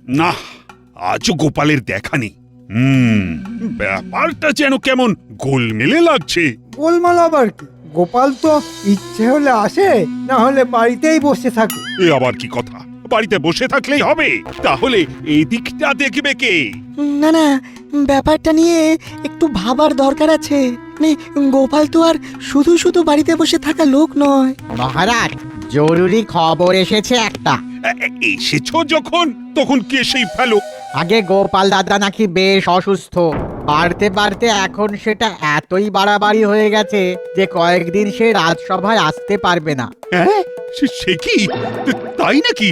না, আজও গোপালের দেখা নেই। ব্যাপারটা যেন কেমন গোলমেলে লাগছে। গোলমাল আবার কি? গোপাল তো ইচ্ছে হলে আসে, না হলে বাড়িতেই বসে থাকে। এ আবার কি কথা? বাড়িতে বসে থাকলেই হবে? তাহলে এই দিকটা দেখবে কে? না না, ব্যাপারটা নিয়ে একটু ভাবার দরকার আছে। মানে গোপাল তো আর শুধু শুধু বাড়িতে বসে থাকা লোক নয়। মহারাজ, জরুরি খবর এসেছে একটা। এসেছো যখন, তখন কে সেই ফেলো? আগে গোপাল দাদা নাকি বেশ অসুস্থ, বাড়তে বাড়তে এখন সেটা এতই বাড়াবাড়ি হয়ে গেছে যে কয়েকদিন সে রাজসভায় আসতে পারবে না। হ্যাঁ, সে কি? তাই নাকি?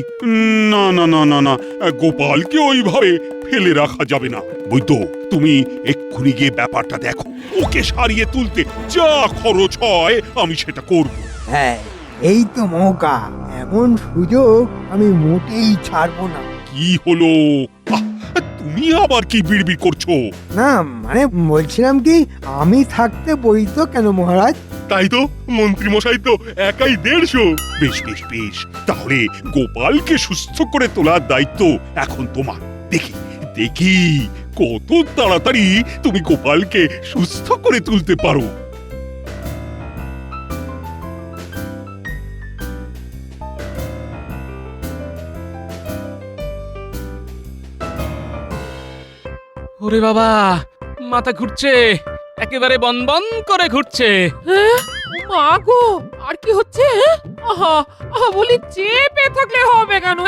না না না না না, গোপালকে ওইভাবে ফেলে রাখা যাবে না। বৈদ্য, তুমি এক্ষুনি গিয়ে ব্যাপারটা দেখো। ওকে সারিয়ে তুলতে যা খরচ হয় আমি সেটা করব। হ্যাঁ, এই তো মৌকা, এমন সুযোগ আমি মোটেই ছাড়বো না। কি হলো? তুমি আবার কি বিড়বিড় করছো? না মানে বলছিলাম কি, আমি থাকতে বইতো কেন মহারাজ? তাই তো, মন্ত্রী মশাই তো একাই 150। বেশ বেশ বেশ, তাহলে গোপালকে সুস্থ করে তোলার দায়িত্ব এখন তোমার। দেখি দেখি কত তাড়াতাড়ি তুমি গোপালকে সুস্থ করে তুলতে পারো। ওরে বাবা, মাথা ঘুরছে, একেবারে বনবন করে ঘুরছে। মা গো, আর কি হচ্ছে? আহা আহা, বলি চেপে থাকলে হবে কেন?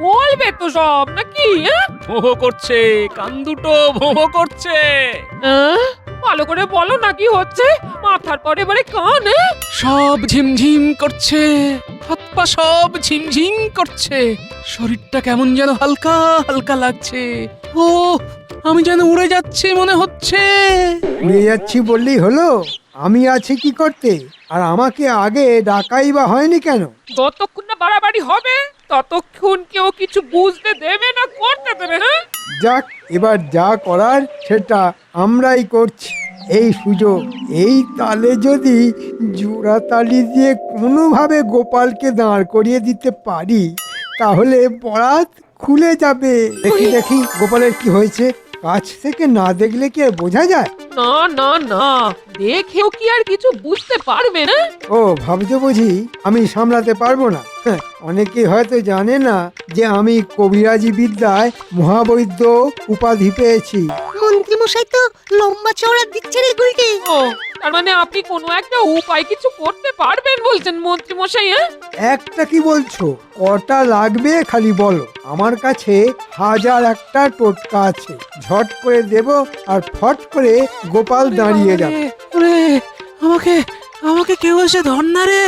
বলবে তো সব নাকি? ভোঁ করছে, কান দুটো ভোঁ করছে। ভালো করে বলো না কি হচ্ছে? মাথার পরে এবারে কান। সব ঝিমঝিম করছে, হাত পা সব ঝিমঝিম করছে, শরীরটা কেমন যেন হালকা হালকা লাগছে। ও, আমি যেন উড়ে যাচ্ছি মনে হচ্ছে। উড়ে যাচ্ছি বললেই হলো? আমি আছি কি করতে? আর আমাকে আগে ডাকাই বা হয়নি কেন? যতক্ষণ না বাড়াবাড়ি হবে ততক্ষণ কেউ কিছু বুঝতে দেবে না, করতে দেবে। হ্যাঁ, যাক, এবার যা করার সেটা আমরাই করছি। এই সুযোগ, এই তালে যদি জোড়া তালি দিয়ে কোনোভাবে গোপালকে দাঁড় করিয়ে দিতে পারি, তাহলে বরাত খুলে যাবে। দেখি দেখি গোপালের কি হয়েছে। কাছ থেকে না দেখলে কি আর বোঝা যায়? না না না, দেখেও কি আর কিছু বুঝতে পারবে না? ও, ভাবছো বুঝি আমি সামলাতে পারবো না? হ্যাঁ, অনেকেই হয়তো জানে না যে আমি কবিরাজি বিদ্যায় মহাবৈদ্য উপাধি পেয়েছি। মন্ত্রী মশাই তো লম্বা চওড়া দিচ্ছে রে গুলটি। ও, তার মানে আপনি কোনো একটা উপায় কিছু করতে পারবেন বলছেন মন্ত্রী মশাই? একটা কি বলছো? কটা লাগবে খালি বলো। আমার কাছে 1001টা টোটকা আছে, ঝট করে দেব আর ফট করে গোপাল দাঁড়িয়ে যাবে। ওরে, আমাকে আমাকে কেউ এসে ধর না রে,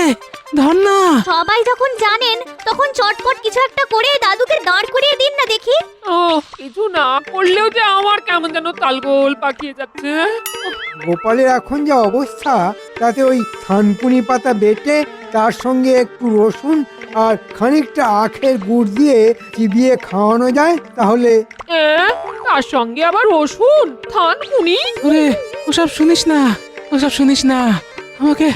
ধর না। সবাই যখন জানেন তখন চটপট কিছু একটা করে দাদুকে দাঁড় করিয়ে দিন না দেখি। ও, কিছু না করলেও যে আমার কেমন যেন তালগোল পাকিয়ে যাচ্ছে। গোপালের এখন যা অবস্থা, তাতে ওই থানকুনি পাতা বেটে তার সঙ্গে একটু রসুন আর খানিকটা আখের গুড় দিয়ে চিবিয়ে খাওয়ানো যায় তাহলে। তার সঙ্গে আবার রসুন, থানকুনি? ওরে, ওসব শুনিস না, ওসব শুনিস না। আমাকে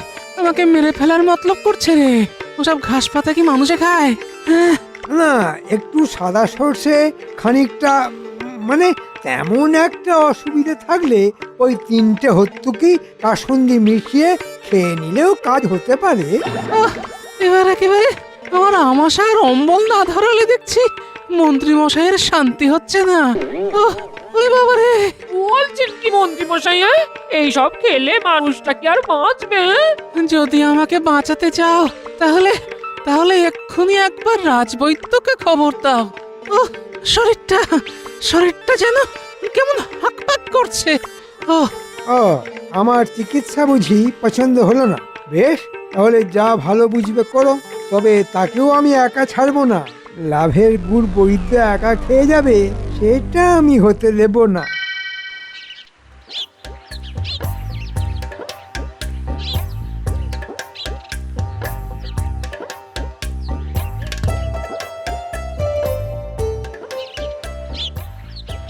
আমাকে মেরে ফেলার মতলব করছে রে। ওসব ঘাস পাতা কি মানুষে খায়? হ্যাঁ, না, একটু সাদা সর্ষে, খানিকটা মানে তেমন একটা অসুবিধা থাকলে ওই 3টে হত্যুকি কাসুন্দি মিশিয়ে খেয়ে নিলেও কাজ হতে পারে। এবার একেবারে আমার আমাশার অম্বল না ধরালে দেখছি মন্ত্রী মশাইয়ের শান্তি হচ্ছে না। ওরে বাবা রে, বলছেন কি মন্ত্রী মশাই? এইসব খেলে মানুষটা কি আর বাঁচবে? যদি আমাকে বাঁচাতে চাও তাহলে তাহলে এক্ষুনি একবার রাজবৈদ্যকে খবর দাও। ও, শরীরটা শরীরটা যেন কেমন হাঁকপাক করছে। ও, ও, আমার চিকিৎসা বুঝি পছন্দ হলো না? বেশ, তাহলে যা ভালো বুঝবে করো, তবে তাকেও আমি একা ছাড়বো না। লাভের গুড় বৈদ্য একা খেয়ে যাবে, সেটা আমি হতে দেব না।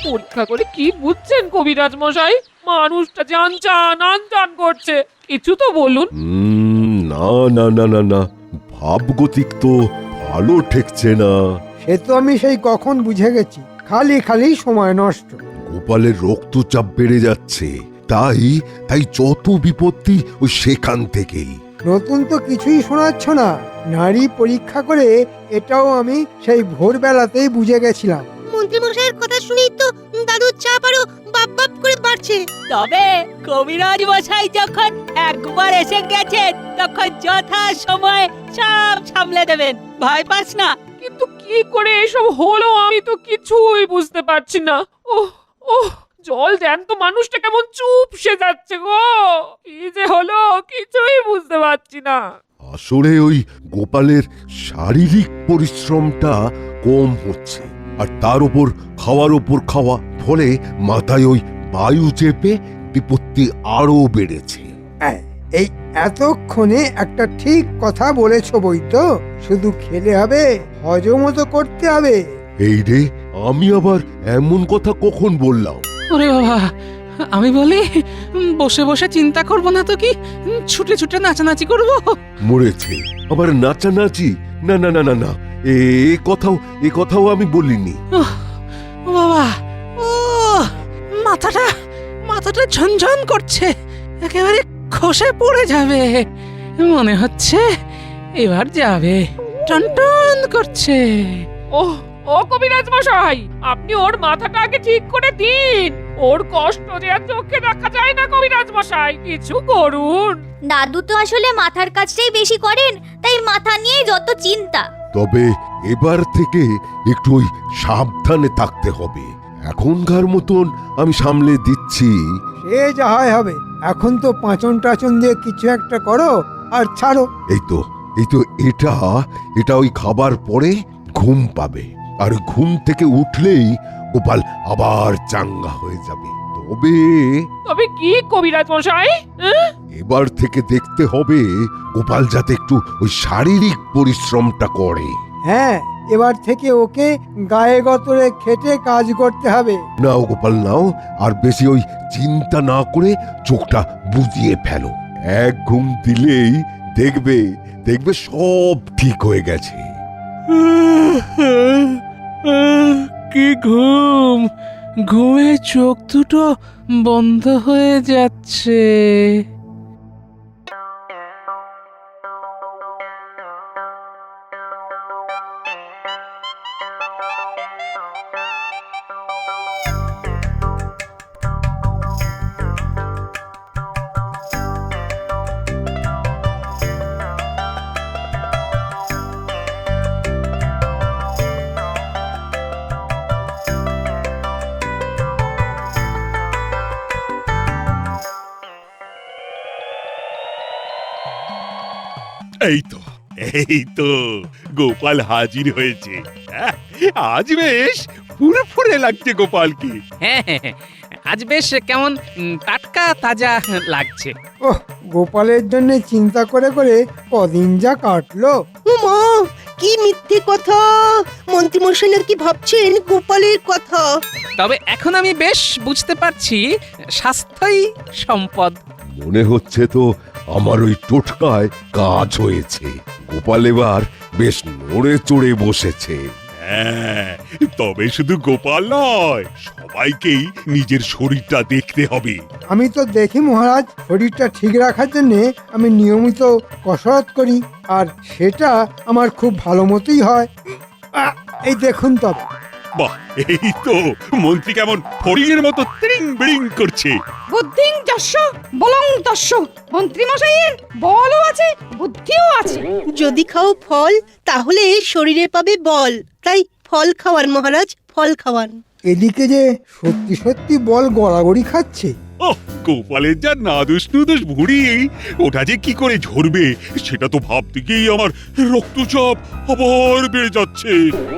পরীক্ষা করে কি বুঝছেন কবিরাজ মশাই? মানুষটা যে আনচান আনচান করছে, কিছু তো বলুন। না না না না না, ভাবগতিক তো ভালো ঠেকছে না। সে তো আমি সেই কখন বুঝে গেছি। খালি খালি সময় নষ্ট। গোপালের রক্তচাপ বেড়ে যাচ্ছে, তাই তাই যত বিপত্তি ওই সেখান থেকেই। নতুন তো কিছুই শোনাচ্ছ না। নারী পরীক্ষা করে এটাও আমি সেই ভোরবেলাতেই বুঝে গেছিলাম। মন্ত্রীমশাইয়ের কথা শুনেই তো দাদুর চাপ আরো বাপ বাপ করে বাড়ছে। তবে কবিরাজ মশাই যখন একবার এসে গেছেন তখন যথা সময় সব সামলে দেবেন, ভয় পাস না। কিন্তু কি করে এসব হলো আমি তো কিছুই বুঝতে পারছি না। ওহ ওহ, জল জ্যান্ত মানুষটা কেমন চুপসে যাচ্ছে গো। কি যে হলো কিছুই বুঝতে পারছি না। আসলে ওই গোপালের শারীরিক পরিশ্রমটা কম হচ্ছে, আর তার উপর খাওয়া, ফলে মাথায় ওই বায়ু চেপে বিপত্তি আরো বেড়েছে। এই এতক্ষণে একটা ঠিক কথা বলেছ বৈদ্য। শুধু খেলে হবে, হজমও তো করতে হবে। এই রে, আমি আবার এমন কথা কখন বললাম? ওরে বাবা, আমি বলি বসে বসে চিন্তা করব না তো কি ছুটে ছুটে নাচানাচি করব? মরেছে আবার নাচানাচি? না না না না না, এ কথাও আমি বলিনি। ও বাবা, ও মাথাটা ঝনঝন করছে, একেবারে খসে পড়ে যাবে মনে হচ্ছে। এবার যাবে, টনটন করছে। ওহ ও কবিরাজ মশাই, আপনি ওর মাথাটা আগে ঠিক করে দিন। ওর কষ্ট যে আর চোখে দেখা যায় না কবিরাজ মশাই, কিছু করুন। দাদু তো আসলে মাথার কাজটাই বেশি করেন, তাই মাথা নিয়েই যত চিন্তা। তবে এবার থেকে একটু ওই সাবধানে থাকতে হবে। এখনকার মতন আমি সামলে দিচ্ছি। সে যা হয় হবে। এখন তো পাঁচন টাচন দিয়ে কিছু একটা করো আর ছাড়ো। এই তো এটা ওই খাবার পরে ঘুম পাবে, আর ঘুম থেকে উঠলেই গোপাল আবার চাঙ্গা হয়ে যাবে। তবে কি কবিরাজ মশাই? এবার থেকে দেখতে হবে গোপাল যাতে একটু ওই শারীরিক পরিশ্রমটা করে। হ্যাঁ, এবার থেকে ওকে গায়ে গতরে খেটে কাজ করতে হবে। নাও গোপাল নাও, আর বেশি ওই চিন্তা না করে চোখটা বুজিয়ে ফেলো। এক ঘুম দিলেই দেখবে সব ঠিক হয়ে গেছে। কি ঘুমে চোখ দুটো বন্ধ হয়ে যাচ্ছে। এই তো গোপাল হাজির হয়েছে। আজ বেশ ফুরফুরে লাগছে গোপালকে। হ্যাঁ, আজ বেশ কেমন টাটকা তাজা লাগছে। ওহ, গোপালের জন্য চিন্তা করে করে কদিন যা কাটলো। মা, কি মিথ্যে কথা! মন্ত্রীমশাই কি ভাবছেন গোপালের কথা? তবে এখন আমি বেশ বুঝতে পারছি স্বাস্থ্যই সম্পদ। মনে হচ্ছে তো আমার ওই টোটকায় কাজ হয়েছে। গোপাল এবার বেশ নড়ে চড়ে বসেছে। হ্যাঁ, তবে শুধু গোপাল নয়, সবাইকেই নিজের শরীরটা দেখতে হবে। আমি তো দেখি মহারাজ, শরীরটা ঠিক রাখার জন্য আমি নিয়মিত কসরত করি, আর সেটা আমার খুব ভালো মতোই হয়। এই দেখুন তবে। বাহ, এই তো মন্ত্রী কেমন ফড়িংয়ের মতো ত্রিং বিড়িং করছে। বুদ্ধিং যস্য বলং তস্য। মন্ত্রী মশাইয়ের বলও আছে, বুদ্ধিও আছে। যদি খাও ফল, তাহলে শরীরে পাবে বল। তাই ফল খাওয়ান মহারাজ, ফল খাওয়ান। এদিকে যে সত্যি সত্যি বল গড়াগড়ি খাচ্ছে। ওহ, গোপালের যা নাদুস নুদুস ভুঁড়ি, ওটা যে কি করে ঝরবে সেটা তো ভাবতে গিয়েই আমার রক্তচাপ আবার বেড়ে যাচ্ছে।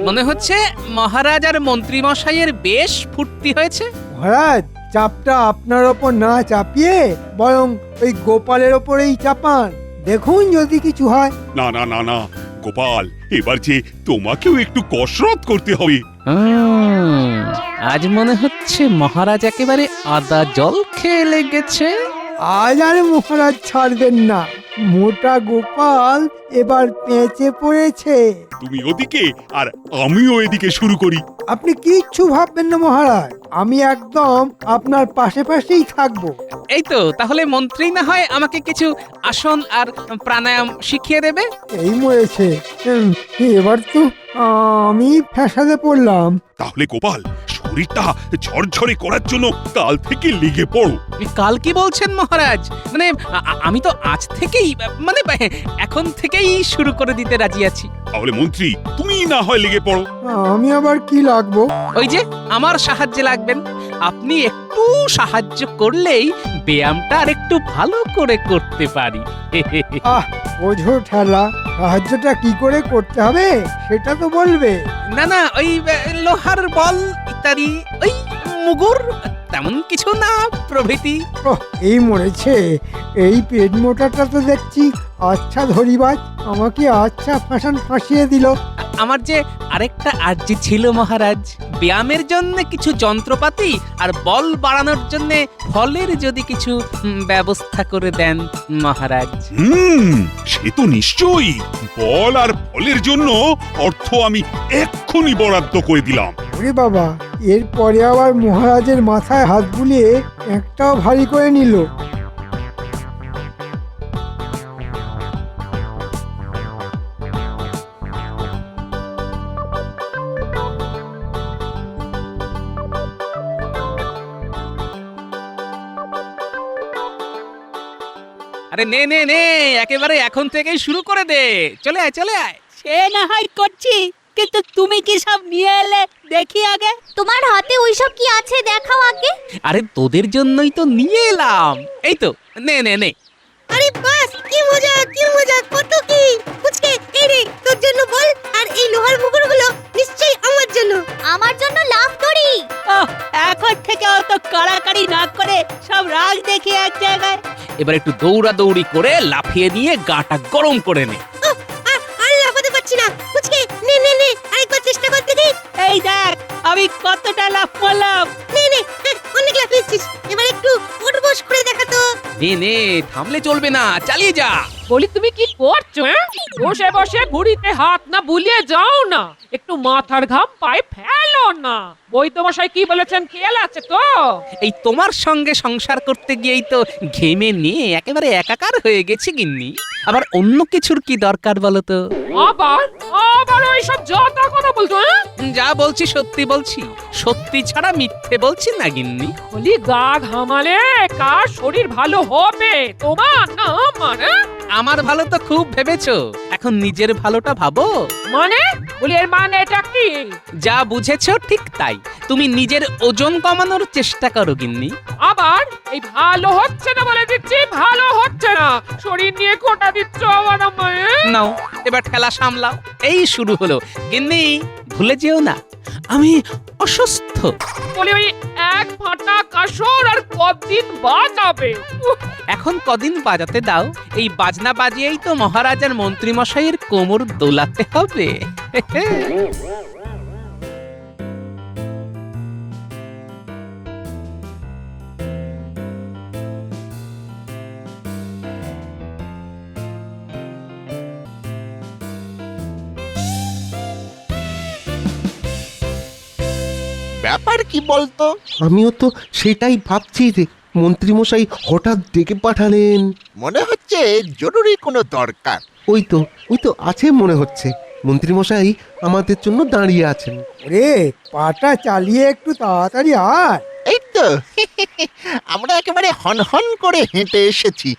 মনে হচ্ছে মহারাজ আর মন্ত্রী মশাইয়ের বেশ ফুর্তি হয়েছে। মহারাজ, চাপটা আপনার ওপর না চাপিয়ে বরং ওই গোপালের ওপরেই চাপান। দেখুন যদি কিছু হয়। না না না না গোপাল, এবার যে তোমাকেও একটু কসরত করতে হবে। আজ মনে হচ্ছে মহারাজ একেবারে আদা জল খেয়ে লেগেছে। আজ আর মহারাজ ছাড়বেন না। মোটা গোপাল এবার পেঁচে পড়েছে। তুমি ওদিকে আর আমিও এদিকে শুরু করি। আপনি কিচ্ছু ভাববেন না মহারাজ, আমি একদম আপনার পাশে পাশেই থাকবো। এই তো, তাহলে মন্ত্রী না হয় আমাকে কিছু আসন আর প্রাণায়াম শিখিয়ে দেবে। এই মরেছে। এবার তো আমি ফ্যাসাদে পড়লাম। তাহলে গোপাল, শরীরটা ঝরঝরে করার জন্য কাল থেকে লেগে পড়ো। কাল কি বলছেন মহারাজ? মানে আমি তো আজ থেকেই, মানে এখন থেকেই শুরু করে দিতে রাজি আছি। তাহলে মন্ত্রী, তুমি না হয় লেগে পড়ো। আমি আবার কি লাগবো? ওই যে আমার সাহায্যে লাগবেন। আপনি একটু সাহায্য করলেই ব্যায়ামটা আর একটু ভালো করে করতে পারি। বোঝো ঠেলা, সাহায্যটা কি করে করতে হবে সেটা তো বলবে। না না, ওই লোহার বল ইত্যাদি, ওই মুগুর, তেমন কিছু না প্রভৃতি। এই মরেছে, এই পেট মোটাটা তো দেখছি আচ্ছা ধরিবাজ, আমাকে আচ্ছা ফাঁসিয়ে দিল। আমার যে আরেকটা আর্জি ছিল মহারাজ, ব্যায়ামের জন্য কিছু যন্ত্রপাতি আর বল বাড়ানোর জন্য ফলের যদি কিছু ব্যবস্থা করে দেন মহারাজ। সে তো নিশ্চয়ই। বল আর ফলের জন্য অর্থ আমি এক্ষুনি বরাদ্দ করে দিলাম। ওরে বাবা, এরপরে আবার মহারাজের মাথায় হাত বুলিয়ে একটাও ভারী করে নিল। আরে নে নে নে, একেবারে এখন থেকেই শুরু করে দে। চলে আয় চলে আয়। সে না হয় করছি, কিন্তু তুমি কি সব নিয়ে এলে দেখি আগে। তোমার হাতে ওইসব কি আছে দেখাও আগে। আরে তোদের জন্যই তো নিয়ে এলাম। এই তো, নে নে নে। আরে বাস, কি মজা কত কি। ফুচকে, এই রে তোর জন্য বল, আর এই লোহার মুগুরগুলো নিশ্চয়ই আমার জন্য। আমার জন্য লাভ করি। এখন থেকে অত কাড়াকাড়ি না করে সব রাগ দেখি এক জায়গায়। এবার একটু দৌড়াদৌড়ি করে লাফিয়ে নিয়ে গাটা গরম করে নে। আর লাফাতে পারছি না। ফুচকে, নে আরেকবার চেষ্টা করতে দে। এই দেখ আমি কতটা লাফ মারলাম। নে অনেক লাফিয়েছিস, এবার একটু উঠবস করে দেখা তো। নে নে, থামলে চলবে না, চালিয়ে যা। বলি তুমি কি করছো? বসে বসে ঘুড়িতে হাত না বুলিয়ে যাও না, একটু মাথার ঘাম পায়ে ফেলো না। বৈদ্যমশাই কি বলেছেন খেয়াল আছে তো? এই তোমার সঙ্গে সংসার করতে গিয়েই তো ঘেমে নিয়ে একেবারে একাকার হয়ে গেছি গিন্নি। আবার অন্য কিছুর কি দরকার বলো তো? আবার ওইসব যত কথা বলছো। যা বলছি সত্যি বলছি, সত্যি ছাড়া মিথ্যে বলছি না গিন্নি। বলি গা ঘামালে কার শরীর ভালো হবে, তোমার না আমার? আমার ভালো তো খুব ভেবেছো, এখন নিজের ভালোটা ভাবো। মানে? বলি এর মানে এটা কি? যা বুঝেছো ঠিক তাই। তুমি নিজের ওজন কমানোর চেষ্টা করো গিন্নি। আবার এই ভালো হচ্ছে না বলে দিচ্ছি, ভালো হচ্ছে না। শরীর নিয়ে খোঁটা দিচ্ছ আমার আমায়। নাও এবার ঠেলা সামলাও। এই শুরু হলো গিন্নি, ভুলে যেও না আমি অসুস্থ। বলি ওই এক ফাটা কাসর আর কতদিন বাজাবে? এখন কদিন বাজাতে দাও, এই বাজনা বাজিয়েই তো মহারাজার মন্ত্রী মশাইয়ের কোমর দোলাতে হবে। ব্যাপার কি বলতো? আমিও তো সেটাই ভাবছি যে মন্ত্রীমশাই হঠাৎ ডেকে পাঠালেন। মনে হচ্ছে জরুরি কোনো দরকার। ওই তো আছে মনে হচ্ছে, মন্ত্রীমশাই আমাদের জন্য দাঁড়িয়ে আছেন। রে পাটা চালিয়ে একটু তাড়াতাড়ি আয়। এই তো আমরা একেবারে হন করে হেঁটে এসেছি।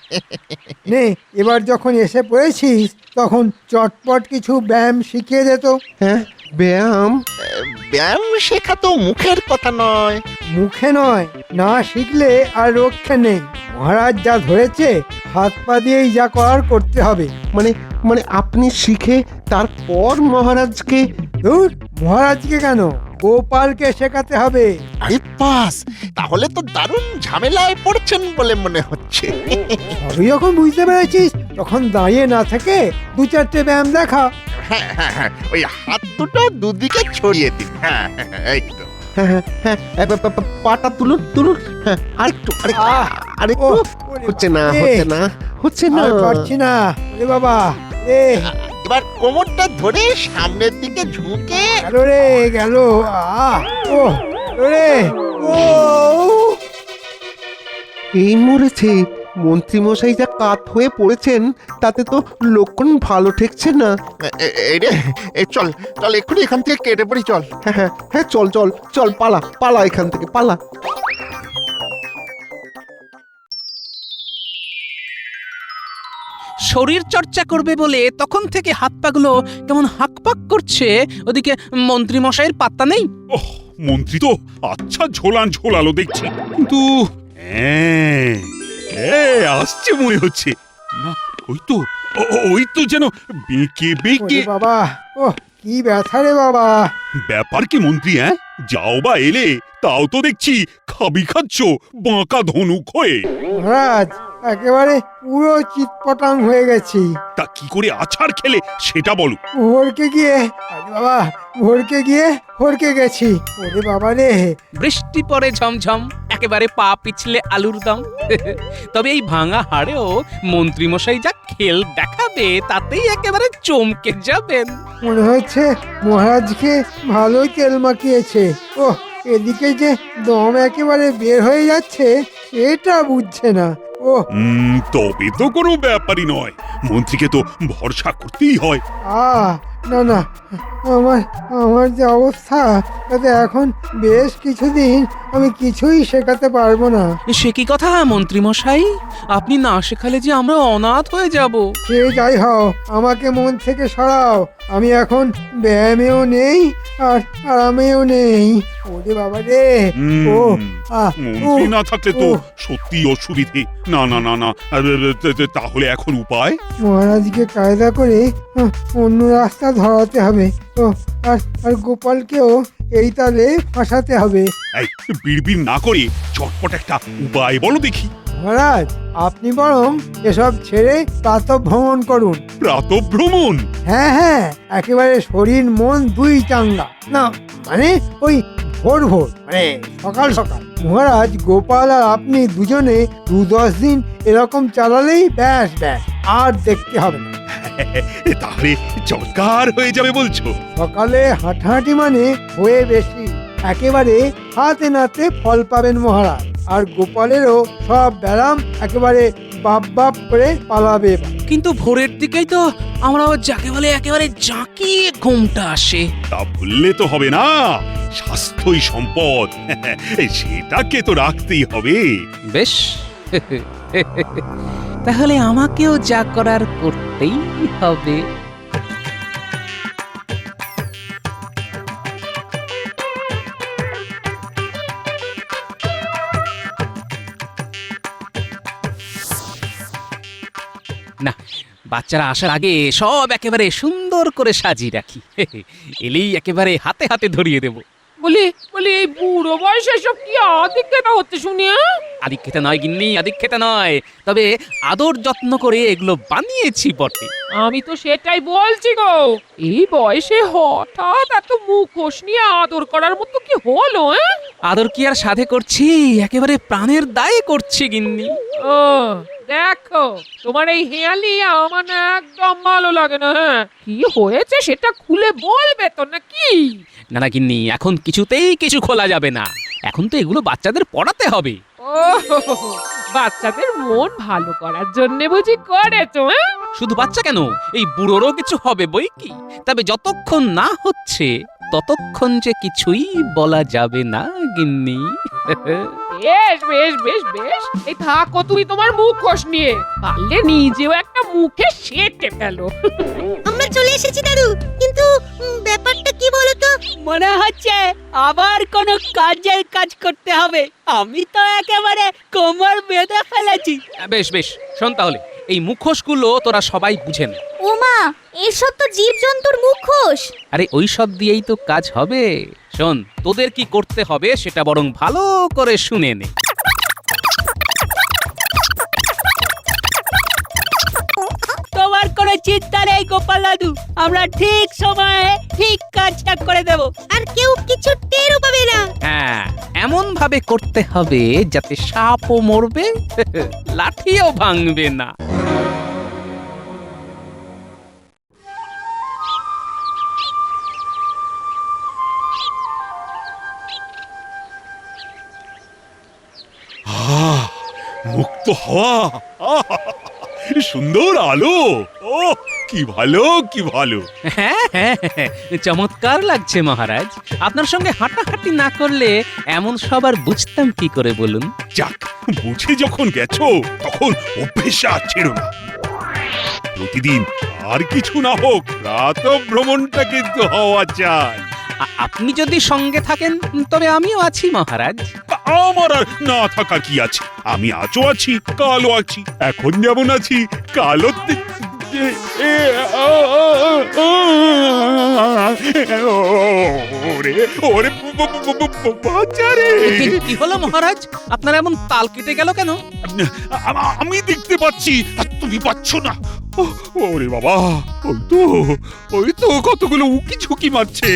নে, এবার যখন এসে পড়েছিস তখন চটপট কিছু ব্যায়াম শিখিয়ে দে তো। হ্যাঁ, ব্যায়াম? ব্যায়াম শেখা তো মুখের কথা নয়। মুখে নয়, না শিখলে আর রক্ষে নেই। মহারাজ যা ধরেছে হাত পা দিয়েই যা করার করতে হবে। মানে আপনি শিখে তারপর মহারাজকে? ধুর, মহারাজকে কেন, গোপালকে শেখাতে হবে। আরে বাস, তাহলে তো দারুণ ঝামেলায় পড়ছেন বলে মনে হচ্ছে। সবই যখন বুঝতে পেরেছিস তখন দাঁড়িয়ে না থেকে দু চারটে ব্যায়াম দেখা। হ্যাঁ, ওই হাত দুটো দুদিকে ছড়িয়ে দিন। হ্যাঁ, এই তো। হ্যাঁ, পাটা তুলুন। হ্যাঁ, আরেকটু। ও হচ্ছে না এ, হচ্ছে না হচ্ছে না আর পারছি না ওরে বাবা এ এবার কোমরটা ধরে সামনের দিকে ঝুঁকে গেল রে গেল ও রে ও এই মরেছে মন্ত্রীমশাই যা কাত হয়ে পড়েছেন তাতে তো লক্ষণ ভালো ঠেকছে না। এই রে চল চল এক্ষুনি এখান থেকে কেটে পড়ি চল। হ্যাঁ হ্যাঁ চল চল চল পালা পালা এখান থেকে পালা। শরীর চর্চা করবে বলে তখন থেকে হাত পাগুলো কেমন হাঁকপাক করছে, ওদিকে মন্ত্রী মশাইয়ের পাত্তা নেই। ওহ, মন্ত্রী তো আচ্ছা ঝোলালো দেখছি, কিন্তু আসছে মনে হচ্ছে না। ওই তো যেন বেঁকে বেঁকে। ওরে বাবা ও কি ব্যথা রে বাবা। ব্যাপার কি মন্ত্রী? যাও বা এলে, তাও তো দেখছি খাবি খাচ্ছ বাঁকা ধনুক হয়ে। মহারাজ একেবারে পুরো চিৎপটাং হয়ে গেছি। তা কি করে আছাড় খেলে সেটা বলো। ভোরকে গিয়ে আরে বাবা ভোরকে গিয়ে হরকে গেছি। ওরে বাবা রে। বৃষ্টি পড়ে ঝমঝম, একেবারে পা পিছলে আলুর দম। তবে এই ভাঙা হাড়েও মন্ত্রী মশাই যা খেল দেখাবে তাতেই একেবারে চমকে যাবেন। মনে হচ্ছে মহারাজকে ভালোই তেল মাখিয়েছে। ও এদিকে যে দম একেবারে বের হয়ে যাচ্ছে এটা বুঝছে না। ও তবে তো কোনো ব্যাপারই নয়, মন্ত্রীকে তো ভরসা করতেই হয়। না না আমার যে অবস্থা তাতে এখন বেশ কিছুদিন আমি কিছুই শেখাতে পারবো না। সে কি কথা মন্ত্রী মশাই, আপনি না শেখালে যে আমরা অনাথ হয়ে যাব। সে যাই হও আমাকে মন থেকে সরাও। আমি এখন ব্যায়ামেও নেই আর আরামেও নেই। ওরে বাবা রে। ও মন্ত্রী না থাকলে তো সত্যি অসুবিধে। না না না না, তাহলে এখন উপায়? মহারাজকে কায়দা করে অন্য রাস্তা ধরাতে হবে। ও আর গোপালকেও এই তালে ফাঁসাতে হবে। এই বিড়বিড় না করে চটপট একটা উপায় বলো দেখি। মহারাজ আপনি বরং এসব ছেড়ে প্রাতঃ ভ্রমণ করুন। প্রাতঃ ভ্রমণ? হ্যাঁ একেবারে শরীর মন দুই চাঙ্গা। না মানে ওই ভোর মানে সকাল সকাল। মহারাজ গোপাল আর আপনি দুজনে 2-10 দিন এরকম চালালেই ব্যাস আর দেখতে হবে না। তাহলে চমৎকার হয়ে যাবে বলছো? সকালে হাঁটাহাঁটি মানে হয়ে বেশি, একেবারে হাতে নাতে ফল পাবেন মহারাজ। আর গোপালেরও সব ব্যারাম একেবারে বাপ করে পালাবে। কিন্তু ভোরের দিকেই তো আমরা যাকে বলে একেবারে জাঁকিয়ে ঘুমটা আসে। তা ভুললে তো হবে না, স্বাস্থ্যই সম্পদ, সেটাকে তো রাখতেই হবে। বেশ, তাহলে আমাকেও যা করার করতেই হবে। না, বাচ্চারা আসার আগে সব একেবারে সুন্দর করে সাজিয়ে রাখি। এলেই একেবারে হাতে হাতে ধরিয়ে দেব। বলি এই বুড়ো বয়সে সব কি আদিক্ষেতা হচ্ছে শুনি? আদিক্ষেতা নয় গিন্নি, আদিক্ষেতা নয়, তবে আদর যত্ন করে এগুলো বানিয়েছি বটে। আমি তো সেটাই বলছি গো, এই বয়সে হঠাৎ এত মুখোশ নিয়ে আদর করার মতো কি হলো? আদর কি আর সাধে করছি, একেবারে প্রাণের দায়ে করছি গিন্নি। ও দেখো, তোমার এই হেয়ালি আমার না একদম ভালো লাগে না। কি হয়েছে সেটা খুলে বলবে তো নাকি? না না গিন্নি, এখন কিছুতেই কিছু খোলা যাবে না। এখন তো এগুলো বাচ্চাদের পড়াতে হবে। ও বাচ্চাদের মন ভালো করার জন্য বুঝি করেছো? শুধু বাচ্চা কেন, এই বুড়োরও কিছু হবে বই কি। তবে যতক্ষণ না হচ্ছে ততক্ষণ যে কিছুই বলা যাবে না গিন্নি। বেশ এই থাকো তুমি তোমার মুখোশ নিয়ে, পারলে নিজেও একটা মুখে সেটে ফেলো। আমরা চলে এসেছি দাদু, কিন্তু ব্যাপারটা কি বলতো? মনে হচ্ছে আবার কোনো কাজের কাজ করতে হবে। আমি তো একেবারে কোমর বেঁধে ফেলেছি। বেশ শোন, তাহলে এই মুখোশগুলো তোরা সবাই বুঝে নে। ওমা এসব তো জীবজন্তুর মুখোশ। আরে ওই সব দিয়েই তো কাজ হবে। শোন, তোদের কি করতে হবে সেটা বরং ভালো করে শুনে নে। তোমার কোন কোনো চিন্তা নেই গোপাল দাদু, আমরা ঠিক সময়ে ঠিক কাজটা করে দেব। আর কেউ কিছু টেরও পাবে না। হ্যাঁ, এমন ভাবে করতে হবে যাতে সাপও মরবে লাঠিও ভাঙবে না। মুক্ত হাওয়া, সুন্দর আলো, ও কি ভালো কি ভালো। হ্যাঁ হ্যাঁ হ্যাঁ, চমৎকার লাগছে মহারাজ। আপনার সঙ্গে হাঁটাহাঁটি না করলে এমন সবার বুঝতাম কি করে বলুন? যাক, বুঝে যখন গেছো তখন অভ্যেস আর ছেড়ো না। প্রতিদিন আর কিছু না হোক, রাত ভ্রমণটা কিন্তু হওয়া চাই। আপনি যদি সঙ্গে থাকেন তবে আমিও আছি মহারাজ। আমার আর না থাকার কি আছে? আমি আজও আছি, কালও আছি, এখন যেমন আছি কালও কি হলো মহারাজ, আপনার এমন তাল কেটে গেল কেন? আমি দেখতে পাচ্ছি আর তুমি পাচ্ছ না। ওরে বাবা, ওই তো কতগুলো উকি ঝুঁকি মারছে।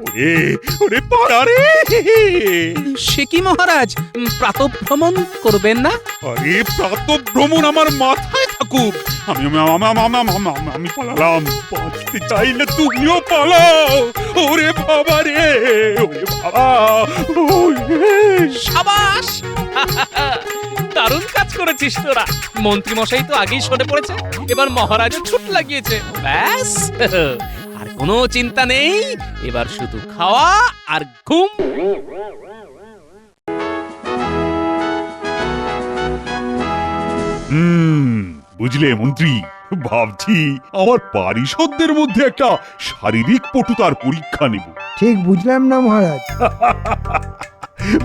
ওরে ওরে পাড়ারে। সে কি মহারাজ, প্রাতঃভ্রমণ করবেন না? আরে প্রাতঃভ্রমণ আমার মাথায় থাকুক, আমি পালালাম। বাঁচতে চাইলে তুমিও পালাও। ওরে বাবা রে, ওরে বাবা। সাবাস, দারুণ কাজ করেছিস তোরা। মন্ত্রী মশাই তো আগেই সরে পড়েছে, এবার মহারাজও ছুট লাগিয়েছে। ব্যাস, আর কোনো চিন্তা নেই, এবার শুধু খাওয়া আর ঘুম। বুঝলে মন্ত্রী, ভাবছি আমার পারিষদদের মধ্যে একটা শারীরিক পটুতার পরীক্ষা নেব। ঠিক বুঝলাম না মহারাজ।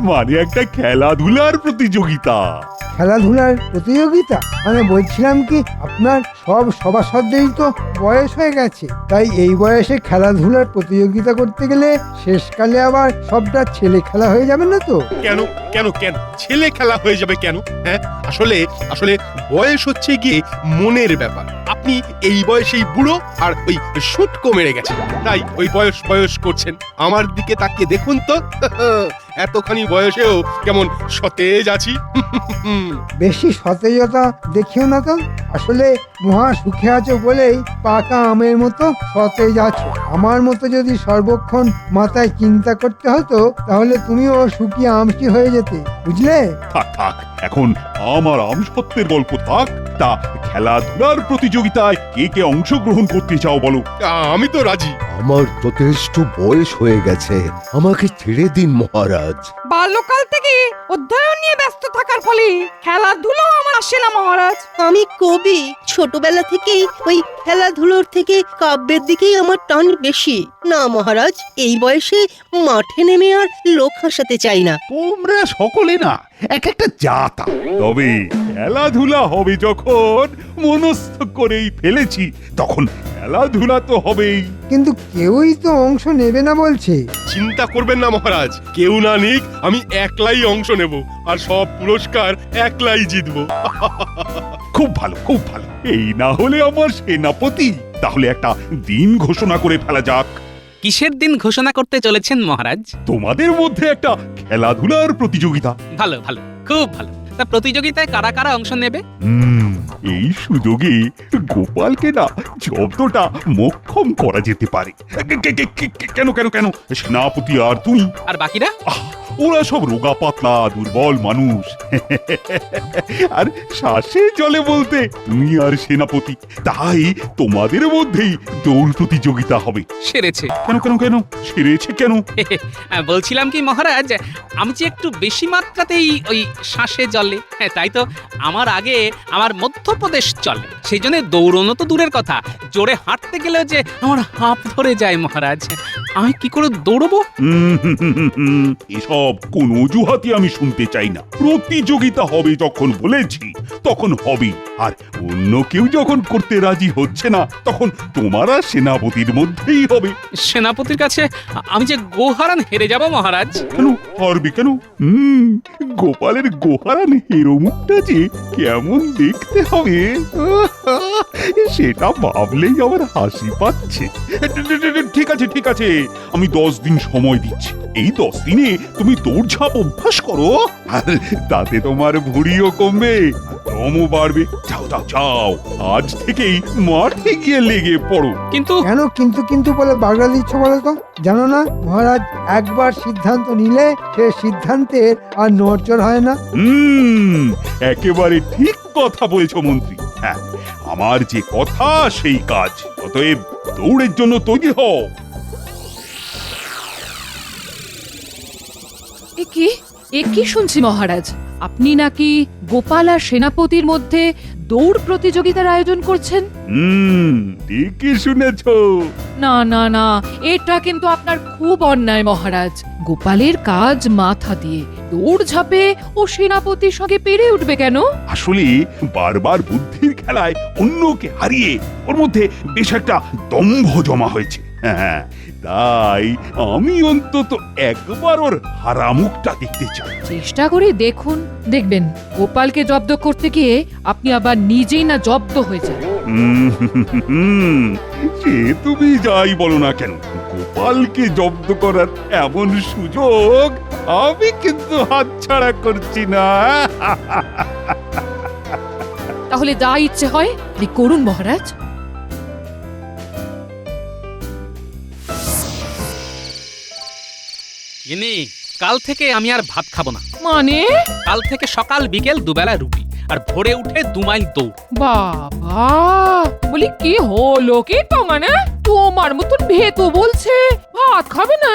মানে একটা খেলাধুলার প্রতিযোগিতা। খেলাধুলার প্রতিযোগিতা মানে বলছিলাম কি, আপনার সব সভাসদেরই তো বয়স হয়ে গেছে, তাই এই বয়সে খেলাধুলার প্রতিযোগিতা করতে গেলে শেষকালে আবার সবটা ছেলে খেলা হয়ে যাবে না তো? কেন কেন কেন ছেলে খেলা হয়ে যাবে কেন? হ্যাঁ, আসলে আসলে বয়স হচ্ছে গিয়ে মনের ব্যাপার। আপনি এই বয়সেই বুড়ো আর ওই শুটকো মেরে গেছেন, তাই ওই বয়স বয়স করছেন। আমার দিকে তাকিয়ে দেখুন তো, এতখানি বয়সেও কেমন সতেজ আছি। বেশি সতেজতা দেখিও না তো, আসলে মহা সুখে আছো বলেই পাকা আমের মতো সতেজ আছো। আমার মতো যদি সর্বক্ষণ মাথায় চিন্তা করতে হতো তাহলে তুমিও শুকিয়ে আমসি হয়ে যেতে, বুঝলে? থাক থাক, এখন আমার আমসত্বের গল্প থাক। তা খেলাধুলার প্রতিযোগিতায় কে কে অংশগ্রহণ করতে চাও বলো? আমি তো রাজি। আমার যথেষ্ট বয়স হয়ে গেছে, আমাকে ছেড়ে দিন মহারাজ। বাল্যকাল থেকে অধ্যয়ন নিয়ে ব্যস্ত থাকার ফলে খেলাধুলো আমার আসে না মহারাজ। আমি কবি, ছোটবেলা থেকেই ওই খেলাধুলোর থেকে কাব্যের দিকেই আমার টান বেশি। না মহারাজ, এই বয়সে মাঠে নেমে আর লোক হাসাতে চাই না। তোমরা সকলে না এক একটা জাতা। তবে খেলাধুলা হবে যখন মনস্থ করেই ফেলেছি, তখন খেলাধুলা তো হবেই। কিন্তু কেউই তো অংশ নেবে না বলছে। চিন্তা করবেন না মহারাজ, কেউ না নিক, আমি একলাই অংশ নেব আর সব পুরস্কার একলাই জিতবো। খুব ভালো খুব ভালো। এই না হলে আমার সেনাপতি। তাহলে একটা দিন ঘোষণা করে ফেলা যাক। কিসের দিন ঘোষণা করতে চলেছেন মহারাজ? তোমাদের মধ্যে একটা খেলাধুলার প্রতিযোগিতা। ভালো ভালো, খুব ভালো। তা প্রতিযোগিতায় কারা কারা অংশ নেবে? এই সুযোগে গোপালকে না জব্দটা মোক্ষম করা যেতে পারে। কেন কেন কেন সেনাপতি আর তুমি। আর বাকিরা? ওরা সব রোগা পাতলা দুর্বল মানুষ। আর শ্বাসে জলে বলতে তুমি আর সেনাপতি। তাই তোমাদের মধ্যেই দৌড় প্রতিযোগিতা হবে। সেরেছে। কেন কেন কেন সেরেছে কেন? বলছিলাম কি মহারাজ, আমি যে একটু বেশি মাত্রাতেই ওই শ্বাসে জলে, তাই তো আমার আগে আমার মধ্যপ্রদেশ চলে। সেই জন্য দৌড়নো তো দূরের কথা, জোরে হাঁটতে গেলেও যে আমার হাঁপ ধরে যায় মহারাজ। আমি কি করে দৌড়বো? এসব কোন অজুহাতি আমি শুনতে চাই না। প্রতিযোগিতা হবে যখন বলেছি তখন হবে। আর অন্য কেউ যখন করতে রাজি হচ্ছে না তখন তোমার আর সেনাপতির মধ্যেই হবে। সেনাপতির কাছে আমি যে গোহারান হেরে যাব মহারাজ। কেন হারবে কেন? গোপালের গোহারান হেরো মুখটা যে কেমন দেখতে হবে। সেটা ভাবলেই আমার হাসি পাচ্ছে। ঠিক আছে ঠিক আছে, আমি 10 দিন সময় দিচ্ছি। এই 10 দিনে তুমি দৌড়ঝাঁপ অভ্যাস করো, আর তাতে তোমার ভুঁড়িও কমবে, দমও বাড়বে। যাও যাও যাও, আজ থেকেই মাঠে গিয়ে লেগে পড়ো। কিন্তু কেন কিন্তু কিন্তু বলে বাগড়া দিচ্ছ বলো তো? জানো না মহারাজ একবার সিদ্ধান্ত নিলে সে সিদ্ধান্তের আর নড়চড় হয় না। একেবারে ঠিক কথা বলছো মন্ত্রী। হ্যাঁ, আমার যে কথা সেই কাজ। অতএব দৌড়ের জন্য তৈরি হও। এ কি শুনছি মহারাজ, আপনি নাকি গোপাল আর সেনাপতির মধ্যে দৌড় প্রতিযোগিতার আয়োজন করছেন? ঠিকই শুনেছ। না না না, এটা কিন্তু আপনার খুব অন্যায় মহারাজ। গোপালের কাজ মাথা দিয়ে, দৌড় ঝাঁপে ও সেনাপতির সঙ্গে পেরে উঠবে কেন? আসলে বারবার বুদ্ধির খেলায় অন্যকে হারিয়ে ওর মধ্যে বেশ একটা দম্ভ জমা হয়েছে। হ্যাঁ, তাই আমি অন্তত একবার ওর হারা মুখটা দেখতে চাই। চেষ্টা করে দেখুন, দেখবেন গোপালকে জব্দ করতে গিয়ে আপনি আবার নিজেই না জব্দ হয়ে যাবেন। সে তুমি যাই বলো না কেন, গোপালকে জব্দ করার এমন সুযোগ আমি কিন্তু হাতছাড়া করছি না। তাহলে যা ইচ্ছে হয় আপনি করুন মহারাজ। ইনি কাল থেকে আমি আর ভাত খাবো না। মানে? কাল থেকে সকাল বিকেল দুবেলা রুটি, আর ভোরে উঠে 2 মাইল দৌড়। বাবা, বলি কি হলো কি তোমার? তোমার মতন ভেতু বলছে ভাত খাবে না,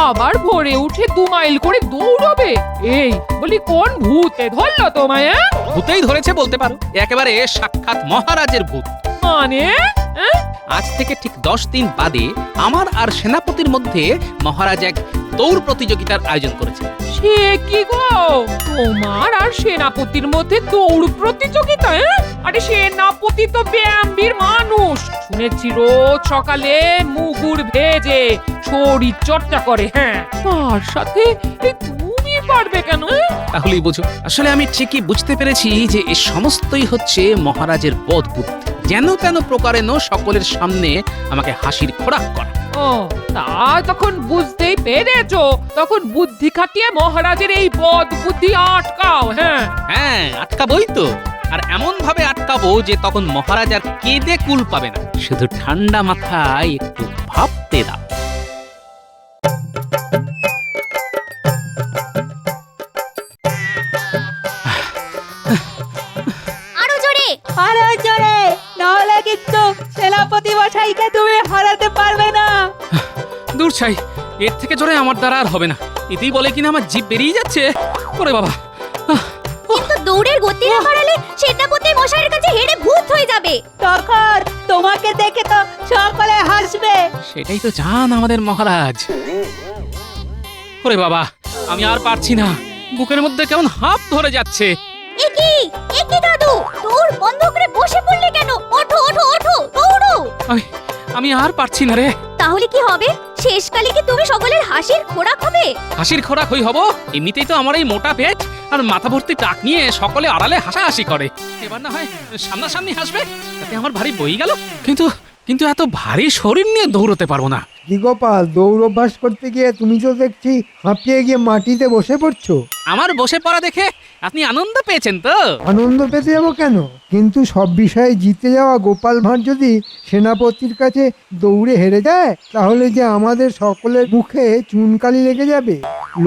আবার ভোরে উঠে 2 মাইল করে দৌড়বে। এই বলি কোন ভূতে ধরলো তোমায়? ভূতেই ধরেছে বলতে পারো, একেবারে সাক্ষাৎ মহারাজের ভূত। মানে আজ থেকে ঠিক 10 দিন বাদে আমার আর সেনাপতির মধ্যে মহারাজ এক দৌড় প্রতিযোগিতার আয়োজন করেছে। সে কি গো, তোমার আর সেনাপতির মধ্যে দৌড় প্রতিযোগিতা? আরে সেনাপতি তো ব্যায়ামবীর মানুষ, শুনেছি রোজ সকালে মুগুর ভেজে শরীর চর্চা করে। হ্যাঁ, তার সাথে এই তুমি পারবে কেন? তাহলেই বোঝো, আসলে আমি ঠিকই বুঝতে পেরেছি যে এই সমস্তই হচ্ছে মহারাজের বদ বুদ্ধি, যেন তেন প্রকারেণ সকলের সামনে আমাকে হাসির খোরাক করা। ও, তা যখন বুঝতেই পেরেছো, তখন বুদ্ধি খাটিয়ে মহারাজের এই বদ বুদ্ধি আটকাও। হ্যাঁ হ্যাঁ, আটকাবই তো, আর এমন ভাবে আটকাবো যে তখন মহারাজ আর কেঁদে কুল পাবে না। শুধু ঠান্ডা মাথায় একটু ভাবতে দাও। আরো জোরে। আরো জোরে, নাহলে কিন্তু সেনাপতি মশাইকে তুমি হারাতে পারবে না। দূর ছাই, এর থেকে জোরে আমার দ্বারা আর হবে না। এতেই বলে কিনা আমার জিভ বেরিয়ে যাচ্ছে। ওরে বাবা, কিন্তু দৌড়ের গতি না বাড়ালে সেনাপতি মশাইয়ের কাছে হেরে ভূত হয়ে যাবে। তখন তোমাকে দেখে তো সকলে হাসবে। সেটাই তো চান আমাদের মহারাজ। ওরে বাবা, আমি আর পারছি না, বুকের মধ্যে কেমন হাঁপ ধরে যাচ্ছে। একি দাদু, দৌড় বন্ধ করে বসে পড়লে কেন? ওঠো ওঠো ওঠো, দৌড়ো। আমি আর পারছি না রে। তাহলে কি হবে? শেষকালে কি তুমি সকলের হাসির খোরাক হবে? হাসির খোরাক হই হব? এমনিতেই তো আমার এই মোটা পেট আর মাথা ভর্তি টাক নিয়ে সকলে আড়ালে হাসাহাসি করে। এবার না হয় সামনাসামনি হাসবে, তাতে আমার ভারী বই গেল। কিন্তু এত ভারী শরীর নিয়ে দৌড়তে পারবো না। কি গোপাল, দৌড় অভ্যাস করতে গিয়ে তুমি তো দেখছি হাঁপিয়ে গিয়ে মাটিতে বসে পড়ছো। আমার বসে পড়া দেখে আপনি আনন্দ পেয়েছেন তো? আনন্দ পেতে যাবো কেন, কিন্তু সব বিষয়ে জিতে যাওয়া গোপাল ভাঁড় যদি সেনাপতির কাছে দৌড়ে হেরে যায়, তাহলে যে আমাদের সকলের মুখে চুনকালি লেগে যাবে।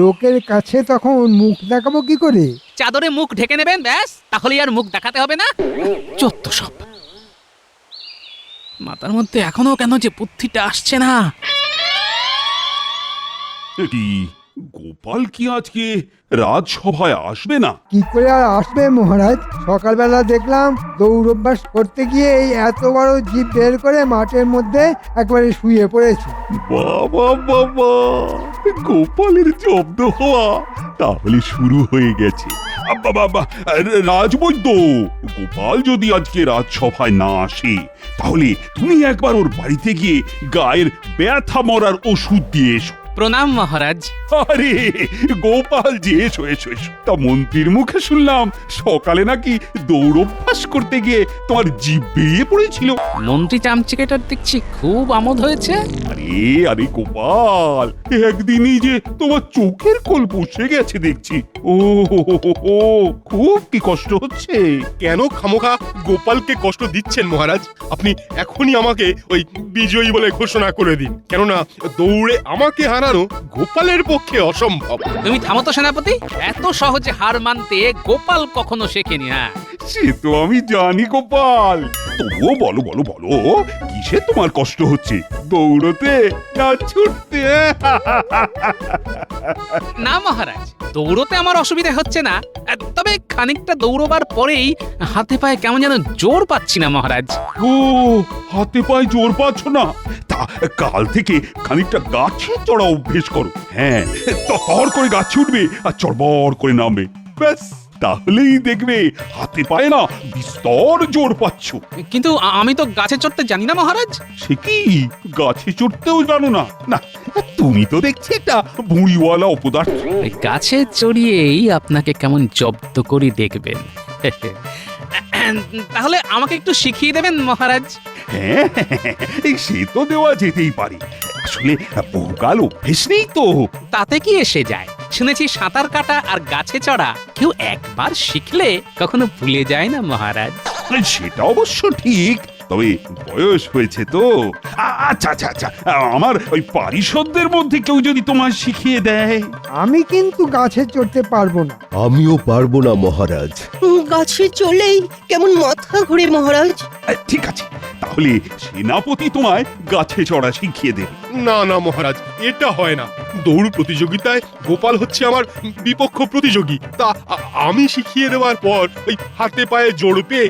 লোকের কাছে তখন মুখ দেখাবো কি করে? চাদরে মুখ ঢেকে নেবেন, ব্যাস, তাহলেই আর মুখ দেখাতে হবে না। চত্ব সব। মাথার মধ্যে এখনো কেন যে বুদ্ধিটা আসছে না। গোপাল কি আজকে রাজসভায় আসবে না? কি করে আর আসবে মহারাজ? সকালবেলা দেখলাম দৌড় অভ্যাস করতে গিয়ে এই এত বড় জিভ বের করে মাঠের মধ্যে একবারে শুয়ে পড়েছে। বাবা বাবা, গোপালের জব্দ হওয়া তাহলে শুরু হয়ে গেছে। বাবা, রাজবৈদ্য, গোপাল যদি আজকে রাজসভায় না আসে, তাহলে তুমি একবার ওর বাড়িতে গিয়ে গায়ের ব্যথা মরার ওষুধ দিয়ে এসো। প্রণাম মহারাজ। আরে গোপাল যে এসো এসো এসো। তা মন্ত্রীর মুখে শুনলাম সকালে নাকি দৌড়ভ্যাস করতে গিয়ে তোমার জিভ বেরিয়ে পড়েছিল। মন্ত্রী চামচিকেটার দেখছি খুব আমোদ হয়েছে। আরে আরে গোপাল, একদিনই যে তোমার চোখের কোল বসে গেছে দেখছি। ও হো হো হো হো, খুব কি কষ্ট হচ্ছে? কেন খামোখা গোপালকে কষ্ট দিচ্ছেন মহারাজ? আপনি এখনই আমাকে ওই বিজয়ী বলে ঘোষণা করে দিন, কেননা দৌড়ে আমাকে হারানো গোপালের পক্ষে অসম্ভব। তুমি থামো তো সেনাপতি, এত সহজে হার মানতে গোপাল কখনো শেখেনি। হ্যাঁ, সে তো আমি জানি গোপাল, তবুও বলো বলো বলো, কিসে তোমার কষ্ট হচ্ছে? দৌড়তে না ছুটতে? না মহারাজ, দৌড়তে আমার অসুবিধা হচ্ছে না, তবে খানিকটা দৌড়বার পরেই হাতে পায়ে কেমন যেন জোর পাচ্ছি না মহারাজ। ও, হাতে পায়ে জোর পাচ্ছ না? তা কাল থেকে খানিকটা গাছে চড়া অভ্যেস করো। হ্যাঁ, তর করে গাছে উঠবে আর চড়বড় করে নামবে, ব্যাস তাহলেই দেখবে হাতে পায়ে না বিস্তর জোর পাচ্ছ। কিন্তু আমি তো গাছে চড়তে জানি না মহারাজ। সে কি, গাছে চড়তেও জানো না? না, তুমি তো দেখছি একটা বুড়িওয়ালা অপদার্থ। ওই গাছে চড়িয়েই আপনাকে কেমন জব্দ করি দেখবেন। তাহলে আমাকে একটু শিখিয়ে দেবেন মহারাজ? হ্যাঁ, সে তো দেওয়া যেতেই পারে, আসলে বহুকাল অভ্যেস নেই তো। তাতে কি এসে যায়? শুনেছি সাঁতার কাটা আর গাছে চড়া কেউ একবার শিখলে কখনো ভুলে যায় না মহারাজ। সেটা অবশ্য ঠিক, তবে বয়স হয়েছে তো। আচ্ছা আচ্ছা আচ্ছা, আমার ওই পারিষদদের মধ্যে কেউ যদি তোমায় শিখিয়ে দেয়। আমি কিন্তু গাছে চড়তে পারবো না। আমিও পারবো না মহারাজ। গাছে চলেই কেমন মাথা ঘুরে মহারাজ। ঠিক আছে, তাহলে সেনাপতি তোমায় গাছে চড়া শিখিয়ে দেবে। না না মহারাজ, এটা হয় না। দৌড় প্রতিযোগিতায় গোপাল হচ্ছে আমার বিপক্ষ প্রতিযোগী। তা আমি শিখিয়ে দেওয়ার পর ওই হাতে পায়ে জোর পেয়ে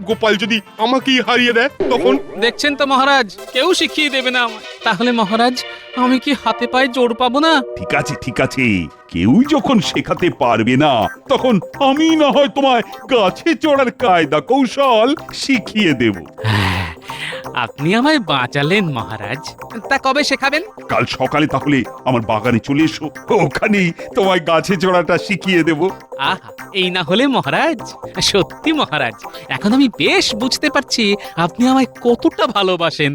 গোপাল যদি আমাকেই হারিয়ে দেয় তখন? দেখছেন তো মহারাজ, কেউ শিখিয়ে দেবে না আমায়। তাহলে মহারাজ, আমি কি হাতে পায়ে জোর পাবো না? ঠিক আছে ঠিক আছে, কেউ যখন শেখাতে পারবে না তখন আমি না হয় তোমায় গাছে চড়ার কায়দা কৌশল শিখিয়ে দেব। আপনি আমায় বাঁচালেন মহারাজ। তা কবে শেখাবেন? কাল সকালে তাহলে আমার বাগানে চলে এসো, ওখানেই তোমায় গাছে চড়াটা শিখিয়ে দেব। আহা, এই না হলে মহারাজ, সত্যি মহারাজ, এখন আমি বেশ বুঝতে পারছি আপনি আমায় কতটা ভালোবাসেন।